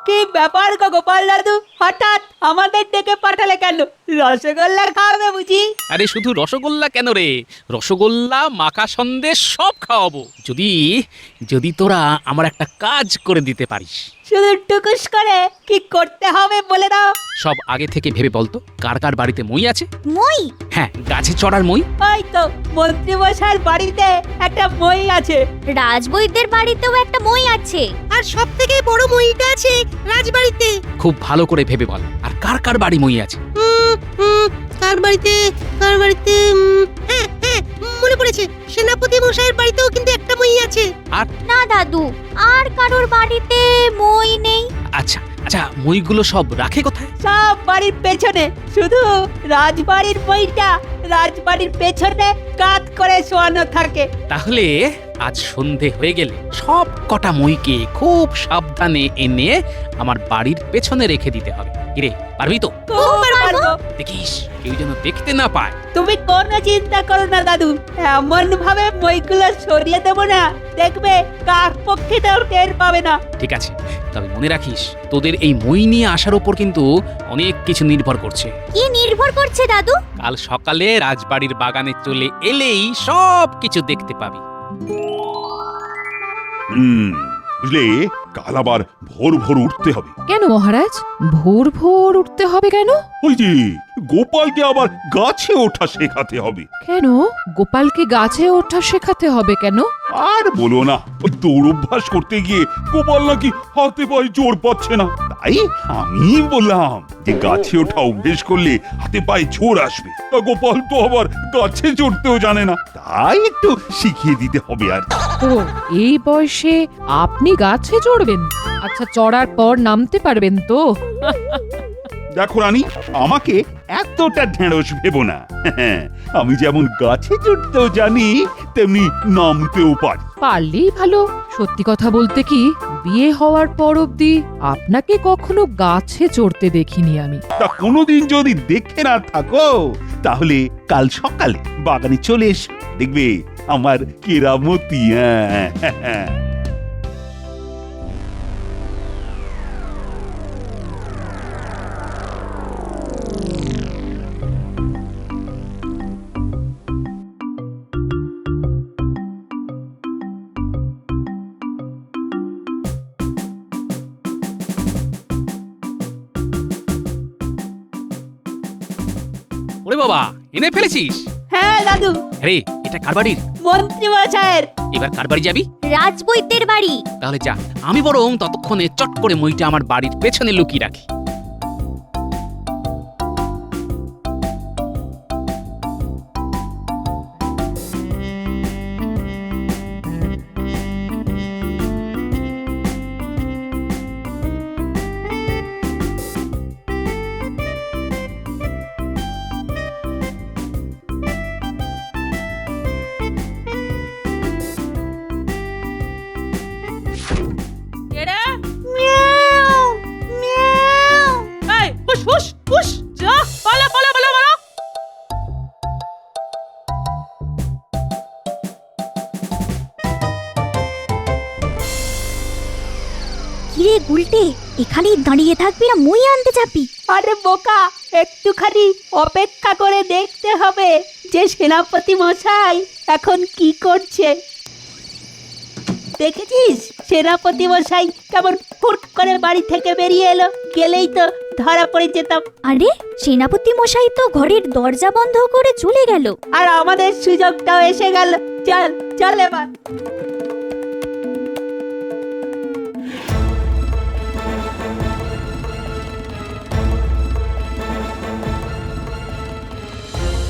কি ব্যাপার গো গোপাল দাদু, হঠাৎ আমাদের ডেকে পাঠালে কেন? রসগোল্লা খাওয়াবে বুঝি? আরে শুধু রসগোল্লা কেন রে, রসগোল্লা মাখা সন্দেশ সব খাওয়াবো, যদি যদি তোরা আমার একটা কাজ করে দিতে পারিস। শুধু টুকুস করে কি করতে হবে বলে দাও। সব আগে থেকে ভেবে বলতো, কার কার বাড়িতে মই আছে? মই? হ্যাঁ, গাছে চড়ার মই। ওই তো মন্ত্রী মশাইয়ের বাড়িতে একটা মই আছে, রাজবৈদ্যের বাড়িতেও একটা মই আছে, আর সব থেকে বড় মইটা আছে রাজবাড়িতে। খুব ভালো করে ভেবে বল, আর কার কার বাড়ি মই আছে? কার বাড়িতে হ্যাঁ হ্যাঁ, মনে পড়েছে, সেনাপতি মশাইয়ের বাড়িতেও কিন্তু একটা মই আছে। আর না দাদু, আর কারোর বাড়িতে মই নেই। আচ্ছা আচ্ছা, মইগুলো সব রাখে কোথায়? সব বাড়ির পেছনে, শুধু রাজবাড়ির বইটা রাজবাড়ির পেছনে কাত করে শোয়ানো থাকে। তাহলে আজ সন্ধে হয়ে গেলে সব কটা মইকে খুব সাবধানে এনে আমার বাড়ির পেছনে রেখে দিতে হবে। কিরে, পারবি তো? খুব পারবো। দেখিস কেউ যেন দেখতে না পায়। তুমি কোনো চিন্তা করো না দাদু, এমন ভাবে মইগুলো সরিয়ে দেবো না, দেখবে কাক পক্ষীটাও টের পাবে না। ঠিক আছে, তবে মনে রাখিস, তোদের এই মই নিয়ে আসার উপর কিন্তু অনেক কিছু নির্ভর করছে। কি নির্ভর করছে দাদু? কাল সকালে রাজবাড়ির বাগানে চলে এলেই সব কিছু দেখতে পাবি। বুঝলে, কাল আবার ভোর ভোর উঠতে হবে। কেন মহারাজ, ভোর ভোর উঠতে হবে কেন? ওই যে গোপালকে আবার গাছে ওঠা শেখাতে হবে। কেন গোপালকে গাছে ওঠা শেখাতে হবে কেন? আর বলো না, ওই দৌড়ভ্যাস করতে গিয়ে গোপাল নাকি হাতে পায়ে জোর পাচ্ছে না, তাই আমি বললাম যে গাছে ওঠা অভ্যেস করলে হাতে পায়ে জোর আসবে। তা গোপাল তো আবার গাছে চড়তেও জানে না, তাই একটু শিখিয়ে দিতে হবে। আর ও, এই বয়সে আপনি গাছে চড়বেন? আচ্ছা, চড়ার পর নামতে পারবেন তো? দেখো রানী, আমাকে এতটা ঢেঁড়স ভেবো না। আমি যেমন গাছে চড়তেও জানি, তেমনি নামতেও পারি। পারলেই ভালো। সত্যি কথা বলতে কি, বিয়ে হওয়ার পর অবধি আপনাকে কখনো গাছে চড়তে দেখিনি আমি। তা কোনোদিন যদি দেখে না থাকো, তাহলে কাল সকালে বাগানে চলে এসো, দেখবে আমার কেরামতি। হ্যাঁ। ওরে বাবা, এনে ফেলেছিস? হ্যাঁ দাদু, আরে এটা কার বাড়ির? মন্ত্রী মশাইয়ের। এবার কার বাড়ি যাবি? রাজবৈদ্যের বাড়ি। তাহলে যা, আমি বরং ততক্ষণে চট করে মইটা আমার বাড়ির পেছনে লুকিয়ে রাখি। এরা মিয়াও মিয়াও। এই হুশ হুশ হুশ, যা পালা পালা পালা পালা। কিরে গুলটে, এখানেই দাঁড়িয়ে থাকবি না মই আনতে যাবি? আরে বোকা, একটুখানি অপেক্ষা করে দেখতে হবে যে সেনাপতি মশাই এখন কি করছে। দেখেছিস সেনাপতি মশাই কেমন ফুট করে বাড়ি থেকে বেরিয়ে এলো? গেলেই তো ধরা পড়ে যেতাম। আরে সেনাপতি মশাই তো ঘরের দরজা বন্ধ করে চলে গেল। আর আমাদের সুযোগটাও এসে গেল। চল চল এবার।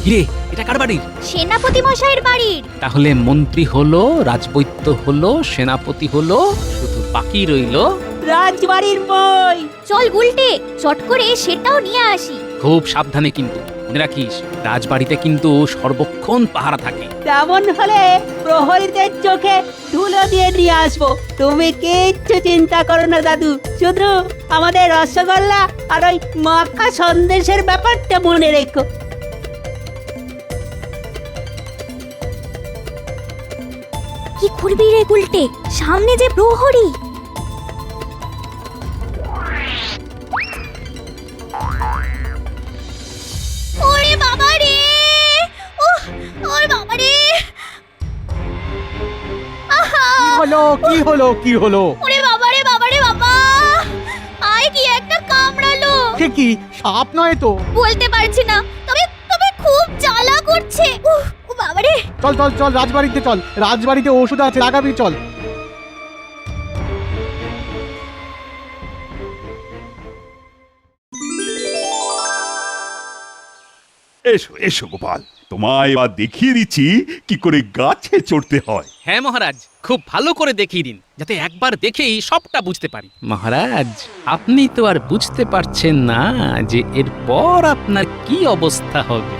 হিরে, এটা কার বাড়ির? সেনাপতি মশাইয়ের বাড়ির। তাহলে মন্ত্রী হলো, রাজবৈদ্য হলো, সেনাপতি হলো, শুধু বাকি রইলো রাজবাড়ির বই। চল গুলটে, চট করে সেটাও নিয়ে আসি। খুব সাবধানে কিন্তু, মনে রাখিস রাজবাড়িতে কিন্তু সর্বক্ষণ পাহারা থাকে। তেমন হলে প্রহরীদের চোখে ধুলো দিয়ে নিয়ে আসবো। তুমি কিচ্ছু চিন্তা করো না দাদু, শুধু আমাদের রসগোল্লা আর ওই মাখা সন্দেশের ব্যাপারটা মনে রেখো। কি করবি রে গুলটে, সামনে যে প্রহরী। ওরে বাবা রে, ওরে বাবা রে। আহা! কি হলো? ওরে বাবা রে বাবা রে বাবা, আয় কি একটা কামড়ালো। সে কি সাপ নয় তো? বলতে পারছি না, তবে তবে খুব জ্বালা করছে। ও বাবা রে। চল চল চল, রাজবাড়িতে চল, রাজবাড়িতে ওষুধ আছে, লাগাবি, চল। এসো এসো গোপাল, তোমায় এবার দেখিয়ে দিচ্ছি কি করে গাছে চড়তে হয়। হ্যাঁ মহারাজ, খুব ভালো করে দেখিয়ে দিন, যাতে একবার দেখেই সবটা বুঝতে পারি। মহারাজ, আপনি তো আর বুঝতে পারছেন না যে এরপর আপনার কি অবস্থা হবে।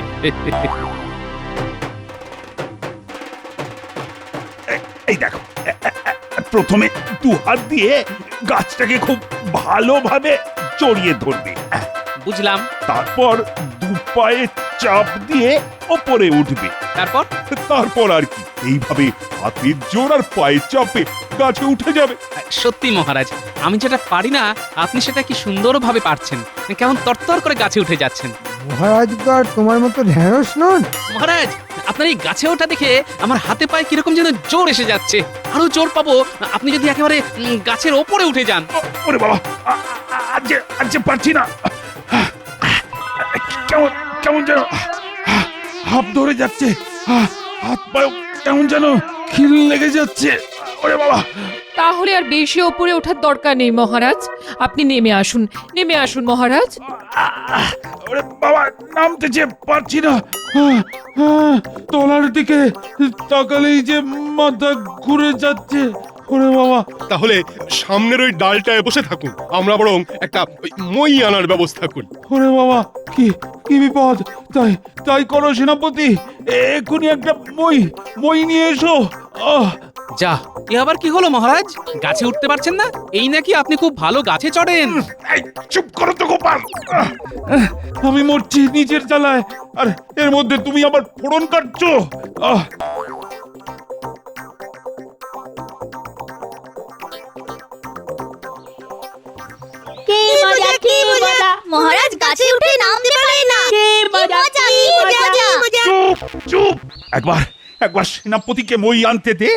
এই দেখো, প্রথমে দু হাত দিয়ে গাছটাকে খুব ভালোভাবে জড়িয়ে ধরবে। বুঝলাম। তারপর দু পায়ে চাপ দিয়ে ওপরে উঠবে। তারপর আর কি, এইভাবে হাতের জোর আর পায়ের চাপে গাছে উঠে যাবে। সত্যি মহারাজ, আমি যেটা পারি না আপনি সেটা কি সুন্দরভাবে পারছেন। কেমন তরতর করে গাছে উঠে যাচ্ছেন। মহারাজ তো আর তোমার মতো ঢেঁড়স নন। মহারাজ, আপনার এই গাছে ওঠা দেখে আমার হাতে পায়ে কিরকম যেন জোর এসে যাচ্ছে। আরো জোর পাবো আপনি যদি একেবারে গাছের ওপরে উঠে যান। ওরে বাবা, আজ পারছি না, কেমন কেমন যেন হাত ধরে যাচ্ছে, হাত পায়ে কেমন যেন খিল লেগে যাচ্ছে। ওরে বাবা। তাহলে আর বেশি ওপরে ওঠার দরকার নেই মহারাজ, আপনি নেমে আসুন মহারাজ। ওরে বাবা, নামতে যে পারছি না, তলার দিকে তাকালেই যে মাথা ঘুরে যাচ্ছে। ওরে বাবা, তাহলে সামনের ওই ডালটায় বসে থাকুন, আমরা বরং একটা ওই মই আনার ব্যবস্থা করি। ওরে বাবা, কি কি বিপদ! তাই তাই করো সেনাপতি, এক্ষুনি একটা মই নিয়ে এসো। যা, এ আবার কি হলো মহারাজ? গাছে উঠতে পারছেন না? এই নাকি আপনি খুব ভালো গাছে চড়েন? এই, চুপ করো তো গোপাল! আমি মরছি নিজের জ্বালায়, আর এর মধ্যে তুমি আবার ফোড়ন কাটছো। কি মজা কি মজা, মহারাজ গাছে উঠে নামতে পারে না। কি মজা কি মজা। চুপ চুপ! একবার সেনাপতিকে মই আনতে দে,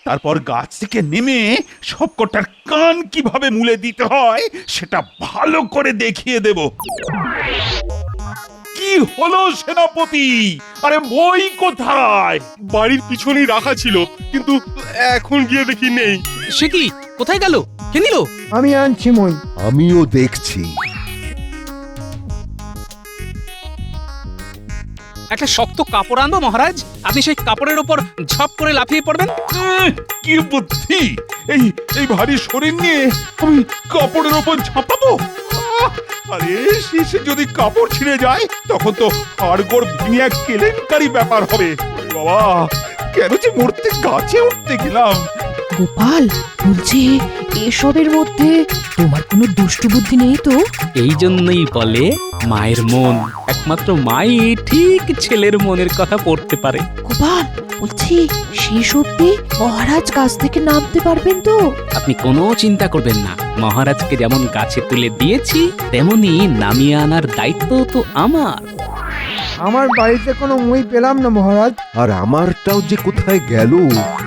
তারপর গাছ থেকে নেমে সবকটার কান কিভাবে মুলে দিতে হয় সেটা ভালো করে দেখিয়ে দেব। কি হলো সেনাপতি? আরে মই কোথায়? বাড়ির পিছনেই রাখা ছিল, কিন্তু এখন গিয়ে দেখি নেই। সে কি, কোথায় গেল? কে নিল? আমি আনছি মই। আমিও দেখছি। একটা শক্ত কাপড় আনবো মহারাজ, আপনি সেই কাপড়ের উপর ঝপ করে লাফিয়ে পড়বেন। কি বুদ্ধি! এই ভারী শরীর নিয়ে আমি কাপড়ের ওপর ঝাঁপাবো? আরে শেষে যদি কাপড় ছিঁড়ে যায় তখন তো হাড়গোড় ভেঙে এক কেলেঙ্কারি ব্যাপার হবে। বাবা, কেন যে মরতে গাছে উঠতে গেলাম! গোপাল, বলছি এসবের মধ্যে তোমার কোনো দুষ্টু বুদ্ধি নেই তো? এই জন্যই বলে মায়ের মন, একমাত্র মাই ঠিক ছেলের মনের কথা পড়তে পারে। গোপাল, বলছি শেষ অব্দি মহারাজ গাছ থেকে নামতে পারবেন তো? আপনি কোনো চিন্তা করবেন না, মহারাজকে যেমন গাছে তুলে দিয়েছি তেমনি নামিয়ে আনার দায়িত্ব তো আমার। আমার বাড়িতে কোনো মই পেলাম না মহারাজ। আর আমারটাও যে কোথায় গেল!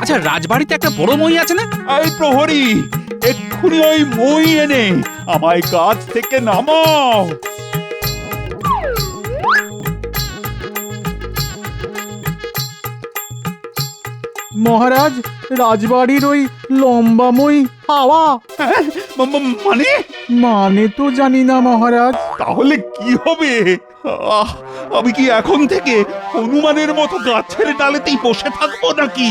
আচ্ছা, রাজবাড়িতে একটা বড় মই আছে না? এই প্রহরী, এক্ষুনি ওই মই এনে আমায় গাছ থেকে নামাও। মহারাজ, রাজবাড়ির ওই লম্বা মই হাওয়া। মানে? মানে তো জানি না মহারাজ। তাহলে কি হবে? আমি কি এখন থেকে হনুমানের মতো গাছের ডালেতেই বসে থাকবো নাকি?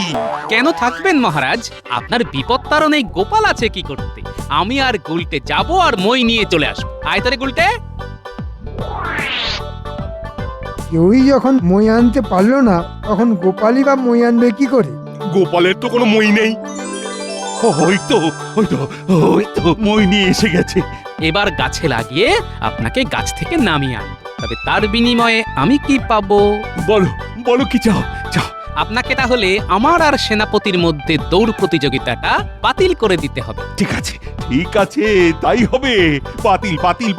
কেন থাকবেন মহারাজ? আপনার বিপদ তাড়নে এই গোপাল আছে কি করতে? আমি আর গুলটে যাব আর মই নিয়ে চলে আসবো। আয় তারে গুলটে। কেউই যখন মই আনতে পারলো না, তখন গোপালই বা মই আনবে কি করে? গোপালের তো কোনো মই নেই। ওই তো মই নিয়ে এসে গেছে। এবার গাছে লাগিয়ে আপনাকে গাছ থেকে নামিয়ে আনবো, তবে তার বিনিময়ে আমি কি পাবো? বলো কি চাও? আপনাকে তাহলে আমার আর সেনাপতির মধ্যে দৌড় প্রতিযোগিতাটা বাতিল করে দিতে হবে। ঠিক আছে, তাই হবে।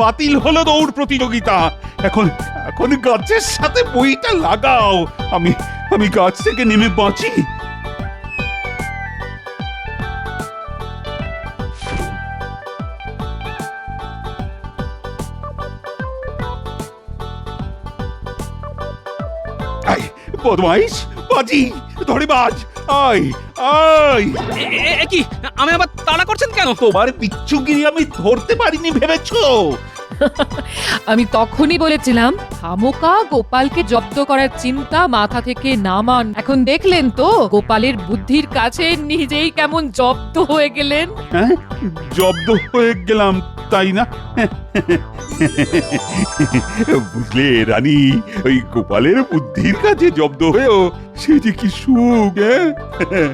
বাতিল হলো দৌড় প্রতিযোগিতা। এখন গাছের সাথে বইটা লাগাও, আমি গাছ থেকে নেমে বাঁচি। বদমাইশ, বাজি ধরে বাজ, আয়। কি, আমি আবার তাড়া করছেন কেন? তোমার বিচ্ছুগিরি আমি ধরতে পারিনি ভেবেছো? আমি তখনই বলেছিলাম খামোকা গোপালকে জব্দ করার চিন্তা মাথা থেকে নামান। এখন দেখলেন তো গোপালের বুদ্ধির কাছে নিজেই কেমন জব্দ হয়ে গেলেন। হ্যাঁ, জব্দ হয়ে গেলাম তাই না? বুঝলে রানী, ওই গোপালের বুদ্ধির কাছে জব্দ হয়েও সে যে কি সুখ! হ্যাঁ